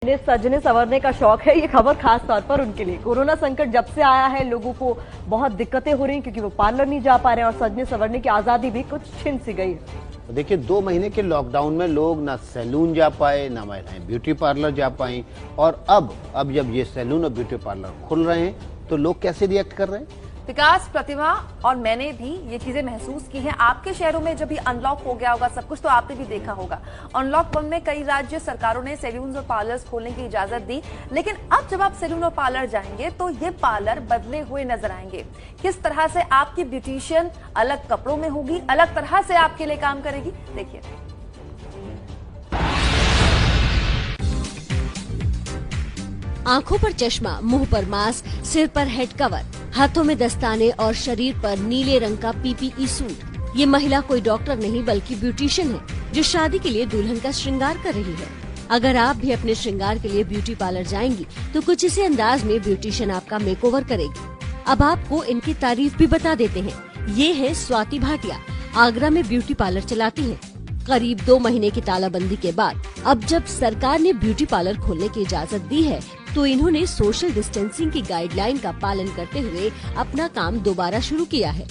जिन्हें सजने संवरने का शौक है, ये खबर खास तौर पर उनके लिए। कोरोना संकट जब से आया है, लोगों को बहुत दिक्कतें हो रही हैं क्योंकि वो पार्लर नहीं जा पा रहे हैं और सजने संवरने की आजादी भी कुछ छिन सी गई है। देखिए 2 महीने के लॉकडाउन में लोग ना सैलून जा पाए, ना महिलाएं ब्यूटी पार्लर जा पाई, और अब जब ये सैलून और ब्यूटी पार्लर खुल रहे हैं तो लोग कैसे रिएक्ट कर रहे हैं। विकास, प्रतिभा और मैंने भी ये चीजें महसूस की हैं। आपके शहरों में जब भी अनलॉक हो गया होगा सब कुछ, तो आपने भी देखा होगा। अनलॉक 1 में कई राज्य सरकारों ने सैलून और पार्लर्स खोलने की इजाजत दी, लेकिन अब जब आप सैलून और पार्लर जाएंगे तो ये पार्लर बदले हुए नजर आएंगे। किस तरह से आपकी ब्यूटिशियन अलग कपड़ों में होगी, अलग तरह से आपके लिए काम करेगी, देखिए। आंखों पर चश्मा, मुंह पर मास्क, सिर पर हेड कवर, हाथों में दस्ताने और शरीर पर नीले रंग का पीपीई सूट। ये महिला कोई डॉक्टर नहीं बल्कि ब्यूटिशियन है जो शादी के लिए दुल्हन का श्रृंगार कर रही है। अगर आप भी अपने श्रृंगार के लिए ब्यूटी पार्लर जाएंगी तो कुछ इसी अंदाज में ब्यूटिशियन आपका मेकओवर करेगी। अब आपको इनकी तारीफ भी बता देते हैं। ये है स्वाति भाटिया, आगरा में ब्यूटी पार्लर चलाती है। करीब 2 महीने की तालाबंदी के बाद अब जब सरकार ने ब्यूटी पार्लर खोलने की इजाजत दी है तो इन्होंने सोशल डिस्टेंसिंग की गाइडलाइन का पालन करते हुए अपना काम दोबारा शुरू किया है।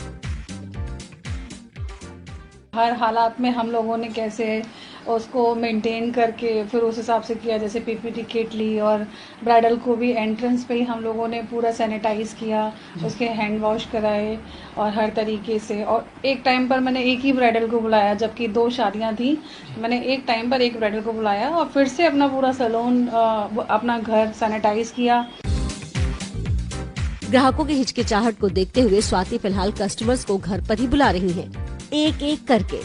हर हालात में हम लोगों ने कैसे उसको मेंटेन करके फिर उस हिसाब से किया, जैसे पीपीटी किट ली और ब्राइडल को भी एंट्रेंस पे ही हम लोगों ने पूरा सैनिटाइज किया, उसके हैंड वॉश कराए और हर तरीके से। और एक टाइम पर मैंने एक ही ब्राइडल को बुलाया, जबकि 2 शादियां थी। मैंने एक टाइम पर एक ब्राइडल को बुलाया और फिर से अपना पूरा सैलून, अपना घर सैनिटाइज किया। ग्राहकों की हिचकिचाहट को देखते हुए स्वाति फिलहाल कस्टमर्स को घर पर ही बुला रही हैं, एक एक करके।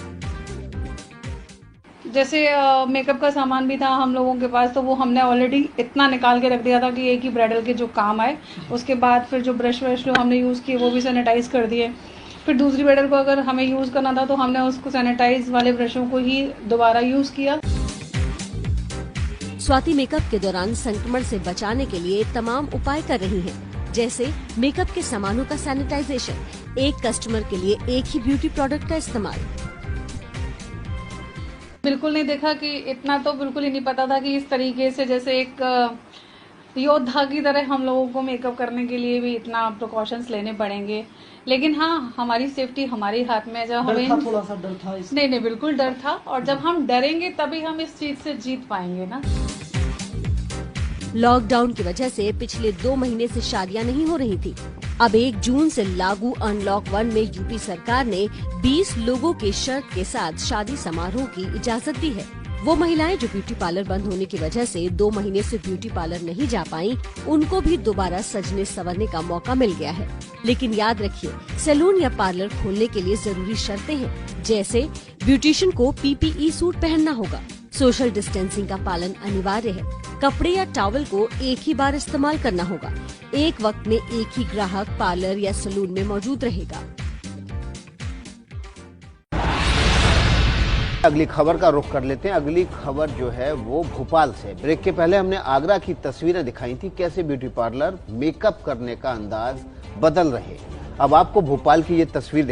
जैसे मेकअप का सामान भी था हम लोगों के पास, तो वो हमने ऑलरेडी इतना निकाल के रख दिया था कि एक ही ब्राइडल के जो काम आए। उसके बाद फिर जो ब्रश व्रश जो हमने यूज़ किए वो भी सैनिटाइज कर दिए। फिर दूसरी ब्राइडल को अगर हमें यूज़ करना था तो हमने उसको सैनिटाइज वाले ब्रशों को ही दोबारा यूज़ किया। स्वाति मेकअप के दौरान संक्रमण से बचाने के लिए तमाम उपाय कर रही हैं, जैसे मेकअप के सामानों का सैनिटाइजेशन, एक कस्टमर के लिए एक ही ब्यूटी प्रोडक्ट का इस्तेमाल। बिल्कुल नहीं देखा कि इतना, तो बिल्कुल ही नहीं पता था कि इस तरीके से जैसे एक योद्धा की तरह हम लोगों को मेकअप करने के लिए भी इतना प्रिकॉशंस लेने पड़ेंगे। लेकिन हाँ, हमारी सेफ्टी हमारे हाथ में है। जब हमें थोड़ा सा डर था नहीं, बिल्कुल डर था, और जब हम डरेंगे तभी हम इस चीज से जीत पाएंगे ना। लॉकडाउन की वजह से पिछले 2 महीने से शादियां नहीं हो रही थी। अब 1 जून से लागू अनलॉक 1 में यूपी सरकार ने 20 लोगों के शर्त के साथ शादी समारोह की इजाजत दी है। वो महिलाएं जो ब्यूटी पार्लर बंद होने की वजह से 2 महीने से ब्यूटी पार्लर नहीं जा पाई, उनको भी दोबारा सजने संवरने का मौका मिल गया है। लेकिन याद रखिए, सैलून या पार्लर खोलने के लिए जरूरी शर्तें हैं, जैसे ब्यूटिशियन को पीपीई सूट पहनना होगा, सोशल डिस्टेंसिंग का पालन अनिवार्य है, कपड़े या टॉवल को एक ही बार इस्तेमाल करना होगा, एक वक्त में एक ही ग्राहक पार्लर या सैलून में मौजूद रहेगा। अगली खबर का रुख कर लेते हैं। अगली खबर जो है वो भोपाल से। ब्रेक के पहले हमने आगरा की तस्वीरें दिखाई थी, कैसे ब्यूटी पार्लर मेकअप करने का अंदाज बदल रहे। अब आपको भोपाल की ये तस्वीर